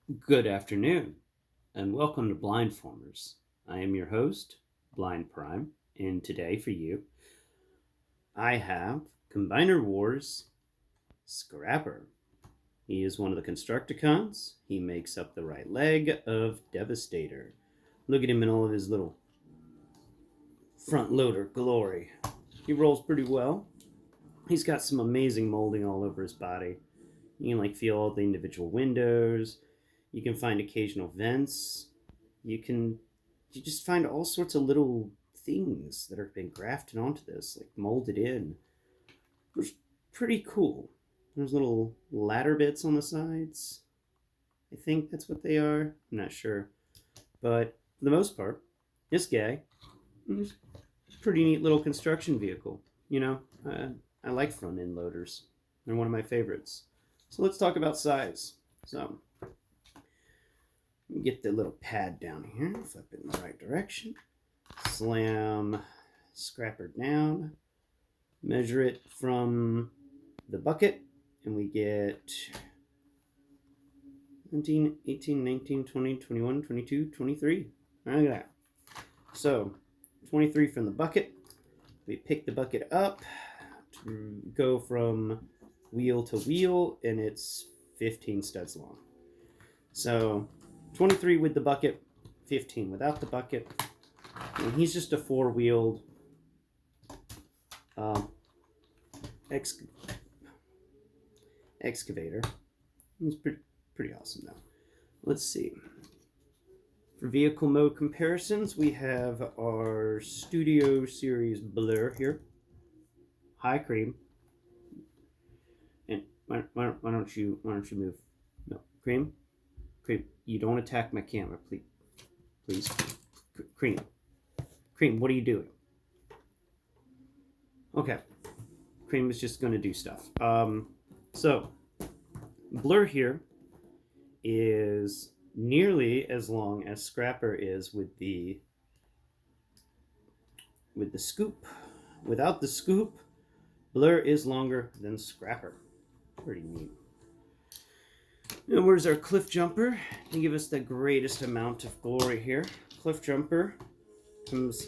Good afternoon, and welcome to Blindformers. I am your host, Blind Prime, and today for you, I have Combiner Wars Scrapper. He is one of the Constructacons. He makes up the right leg of Devastator. Look at him in all of his little front loader glory. He rolls pretty well. He's got some amazing molding all over his body. You can feel all the individual windows. You can find occasional vents. You just find all sorts of little things that have been grafted onto this, like molded in. It's pretty cool. There's little ladder bits on the sides. I think that's what they are. I'm not sure. But for the most part, this guy is a pretty neat little construction vehicle. I like front end loaders. They're one of my favorites. So let's talk about size. So get the little pad down here, flip it in the right direction, slam scrapper down, measure it from the bucket, and we get 19, 18, 19, 20, 21, 22, 23. Look at that. So 23 from the bucket. We pick the bucket up to go from wheel to wheel, and it's 15 studs long. So 23 with the bucket, 15 without the bucket. And he's just a four-wheeled excavator. He's pretty awesome though. Let's see. For vehicle mode comparisons, we have our Studio Series Blur here. High cream. And why don't you move? No, cream. You don't attack my camera, please. Cream, what are you doing? Okay, Cream is just going to do stuff. So Blur here is nearly as long as Scrapper is with the scoop. Without the scoop, Blur is longer than Scrapper. Pretty neat. And where's our Cliff Jumper? To give us the greatest amount of glory here. Cliff Jumper comes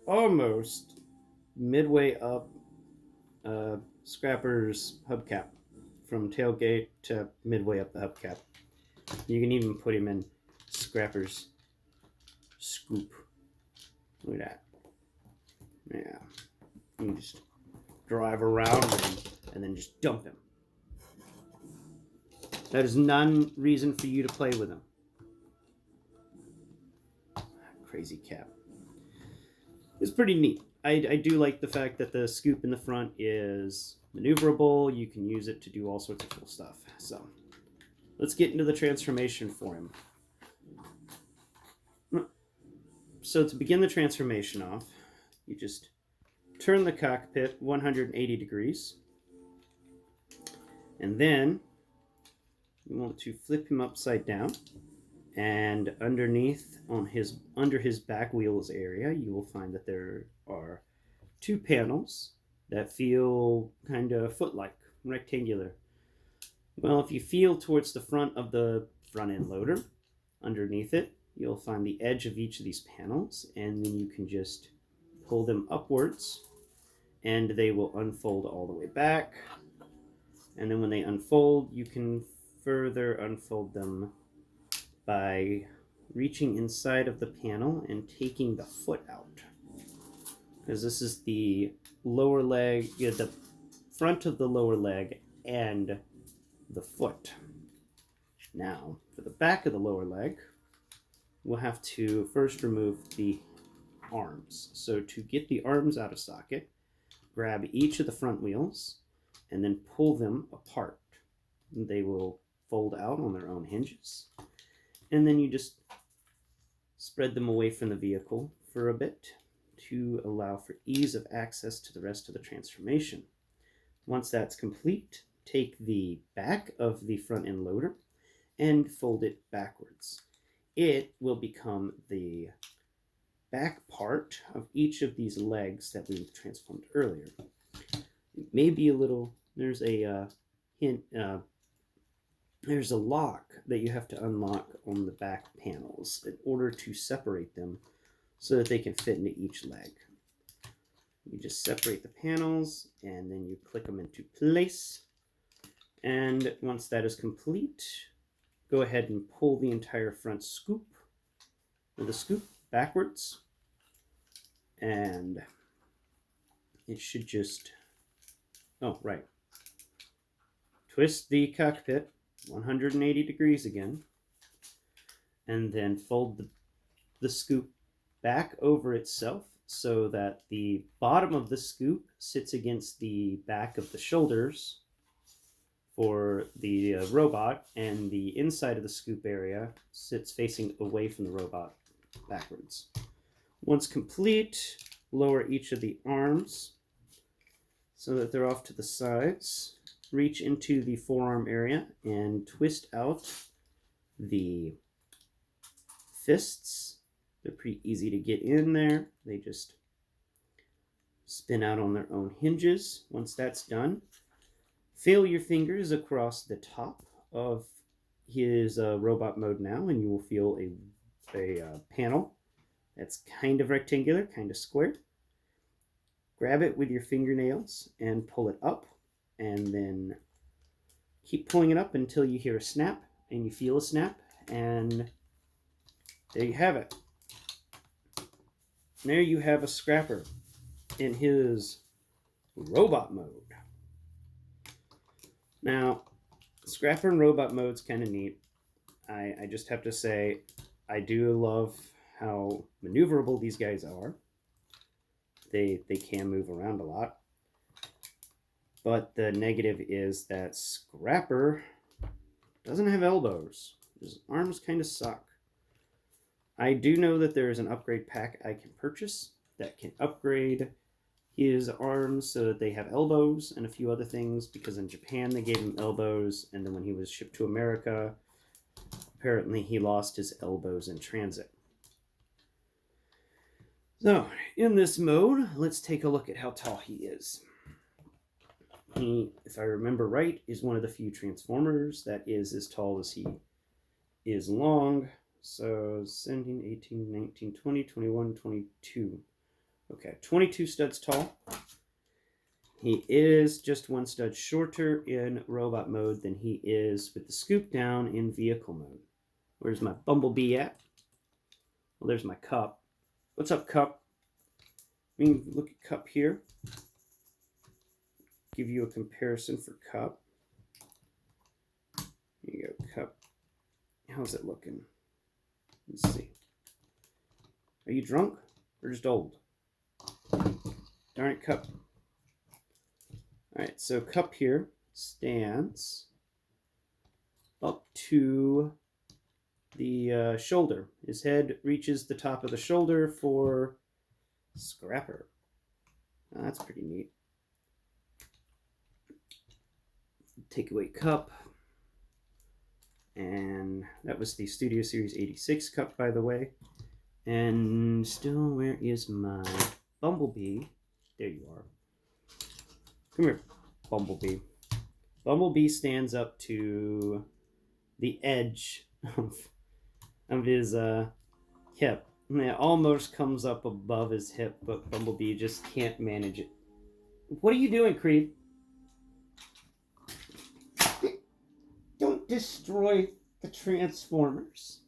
almost midway up Scrapper's hubcap. From tailgate to midway up the hubcap. You can even put him in Scrapper's scoop. Look at that. Yeah. You can just drive around and then just dump him. That is none reason for you to play with him. Crazy cap. It's pretty neat. I do like the fact that the scoop in the front is maneuverable. You can use it to do all sorts of cool stuff. So let's get into the transformation for him. So to begin the transformation off, you just turn the cockpit 180 degrees. And then you want to flip him upside down, and underneath under his back wheels area, you will find that there are two panels that feel kind of foot-like, rectangular. Well, if you feel towards the front of the front end loader, underneath it, you'll find the edge of each of these panels, and then you can just pull them upwards, and they will unfold all the way back. And then when they unfold, you can further unfold them by reaching inside of the panel and taking the foot out. Because this is the lower leg, the front of the lower leg and the foot. Now, for the back of the lower leg, we'll have to first remove the arms. So to get the arms out of socket, grab each of the front wheels and then pull them apart. They will fold out on their own hinges. And then you just spread them away from the vehicle for a bit to allow for ease of access to the rest of the transformation. Once that's complete, take the back of the front end loader and fold it backwards. It will become the back part of each of these legs that we transformed earlier. It may be a little, there's a hint, there's a lock that you have to unlock on the back panels in order to separate them so that they can fit into each leg. You just separate the panels and then you click them into place. And once that is complete, go ahead and pull the entire front scoop or the scoop backwards. And it should just, oh, right. Twist the cockpit 180 degrees again. And then fold the scoop back over itself so that the bottom of the scoop sits against the back of the shoulders for the robot, and the inside of the scoop area sits facing away from the robot backwards. Once complete, lower each of the arms so that they're off to the sides. Reach into the forearm area and twist out the fists. They're pretty easy to get in there. They just spin out on their own hinges. Once that's done, feel your fingers across the top of his robot mode now, and you will feel a panel that's kind of rectangular, kind of square. Grab it with your fingernails and pull it up, and then keep pulling it up until you hear a snap and you feel a snap, and there you have it. There you have a Scrapper in his robot mode. Now, Scrapper in robot mode is kind of neat. I just have to say, I do love how maneuverable these guys are. They can move around a lot. But the negative is that Scrapper doesn't have elbows. His arms kind of suck. I do know that there is an upgrade pack I can purchase that can upgrade his arms so that they have elbows and a few other things, because in Japan they gave him elbows, and then when he was shipped to America, apparently he lost his elbows in transit. So, in this mode, let's take a look at how tall he is. He, if I remember right, is one of the few Transformers that is as tall as he is long. So 17, 18, 19, 20, 21, 22. Okay, 22 studs tall. He is just one stud shorter in robot mode than he is with the scoop down in vehicle mode. Where's my Bumblebee at? Well, there's my Cup. What's up, Cup? We can look at Cup here. Give you a comparison for Cup. Here you go, Cup. How's it looking? Let's see. Are you drunk or just old? Darn it, Cup. Alright, so Cup here stands up to the shoulder. His head reaches the top of the shoulder for Scrapper. Oh, that's pretty neat. Take away Cup. And that was the Studio Series 86 Cup, by the way. And still, where is my Bumblebee? There you are. Come here, Bumblebee. Bumblebee stands up to the edge of his hip. And it almost comes up above his hip, but Bumblebee just can't manage it. What are you doing, Creed? Don't destroy the Transformers.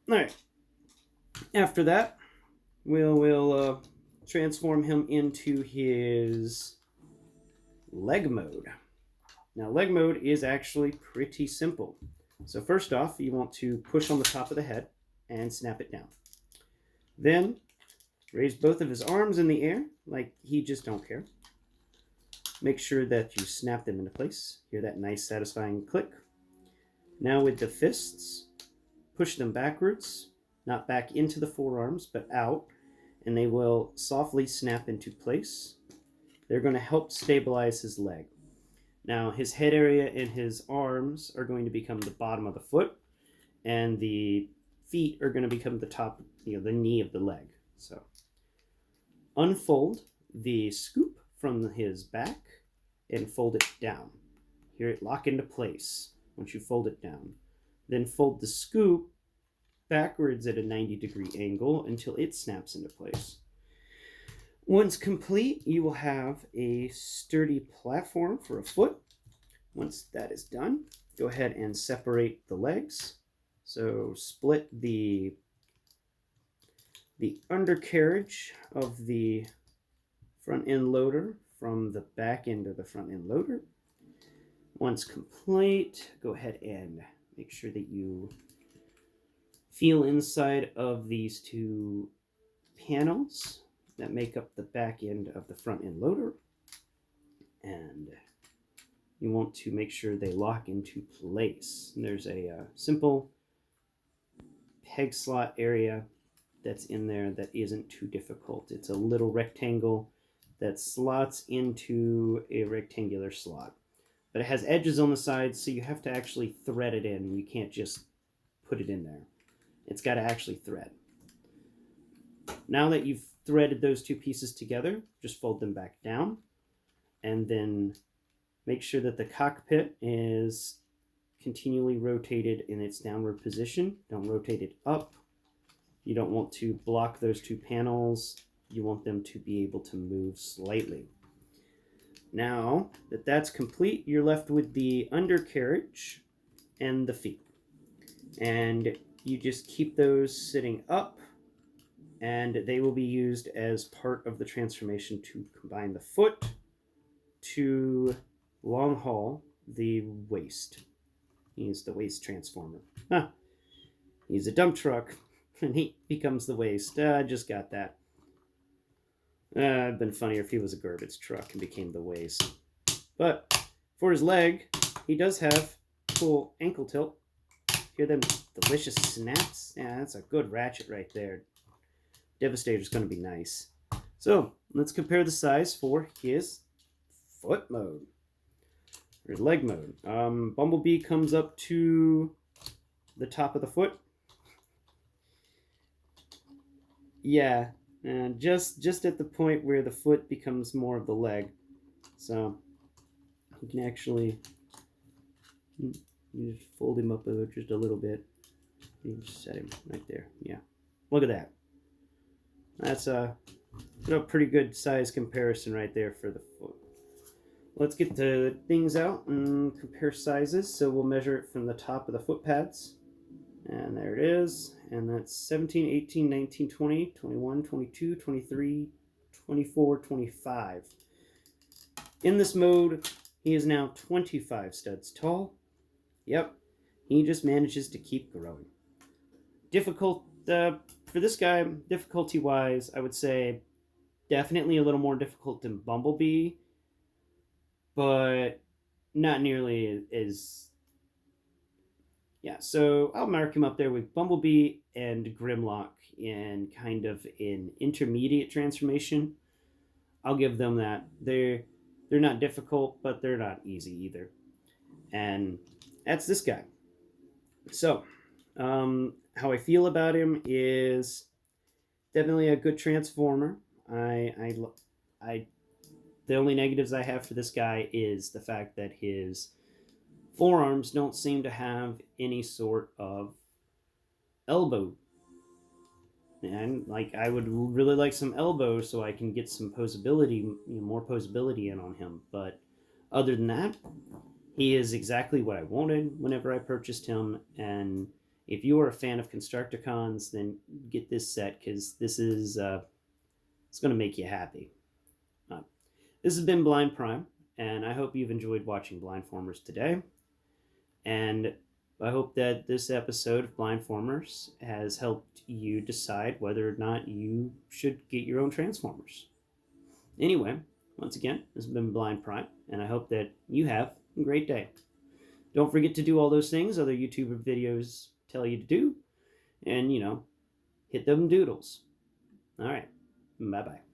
Alright. After that, we'll transform him into his leg mode. Now, leg mode is actually pretty simple. So first off, you want to push on the top of the head and snap it down. Then, raise both of his arms in the air, like he just don't care. Make sure that you snap them into place. Hear that nice, satisfying click. Now with the fists, push them backwards, not back into the forearms, but out, and they will softly snap into place. They're going to help stabilize his leg. Now, his head area and his arms are going to become the bottom of the foot, and the feet are going to become the top, the knee of the leg. So, unfold the scoop from his back and fold it down. hear it lock into place once you fold it down. Then fold the scoop backwards at a 90-degree angle until it snaps into place. Once complete, you will have a sturdy platform for a foot. Once that is done, go ahead and separate the legs. So split the undercarriage of the front end loader from the back end of the front end loader. Once complete, go ahead and make sure that you feel inside of these two panels that make up the back end of the front end loader. And you want to make sure they lock into place. And there's a simple peg slot area that's in there that isn't too difficult. It's a little rectangle that slots into a rectangular slot. But it has edges on the sides, so you have to actually thread it in. You can't just put it in there. It's got to actually thread. Now that you've threaded those two pieces together, just fold them back down, and then make sure that the cockpit is continually rotated in its downward position. Don't rotate it up. You don't want to block those two panels. You want them to be able to move slightly. Now that that's complete, you're left with the undercarriage and the feet. And you just keep those sitting up, and they will be used as part of the transformation to combine the foot to long haul the waste. He's the waste transformer. Huh. He's a dump truck, and he becomes the waste. I just got that. It'd been funnier if he was a garbage truck and became the waste. But for his leg, he does have cool ankle tilt. Hear them delicious snaps? Yeah, that's a good ratchet right there. Devastator's going to be nice. So let's compare the size for his foot mode. Or his leg mode. Bumblebee comes up to the top of the foot. Yeah, and just at the point where the foot becomes more of the leg. So you can actually you just fold him up just a little bit. You just set him right there. Yeah, look at that. That's a pretty good size comparison right there for the foot. Let's get the things out and compare sizes. So we'll measure it from the top of the foot pads. And there it is. And that's 17, 18, 19, 20, 21, 22, 23, 24, 25. In this mode, he is now 25 studs tall. Yep. He just manages to keep growing. Difficult, for this guy, difficulty-wise, I would say definitely a little more difficult than Bumblebee, but not nearly as... Yeah, so I'll mark him up there with Bumblebee and Grimlock in kind of an intermediate transformation. I'll give them that. They're not difficult, but they're not easy either. And that's this guy. So, how I feel about him is definitely a good transformer. The only negatives I have for this guy is the fact that his forearms don't seem to have any sort of elbow. And I would really like some elbow so I can get some posability, more posability in on him. But other than that, he is exactly what I wanted whenever I purchased him. And if you are a fan of Constructacons, then get this set, because this is it's going to make you happy. This has been Blind Prime, and I hope you've enjoyed watching Blindformers today. And I hope that this episode of Blindformers has helped you decide whether or not you should get your own Transformers. Anyway, once again, this has been Blind Prime, and I hope that you have a great day. Don't forget to do all those things other YouTuber videos tell you to do, and, hit them doodles. All right, bye-bye.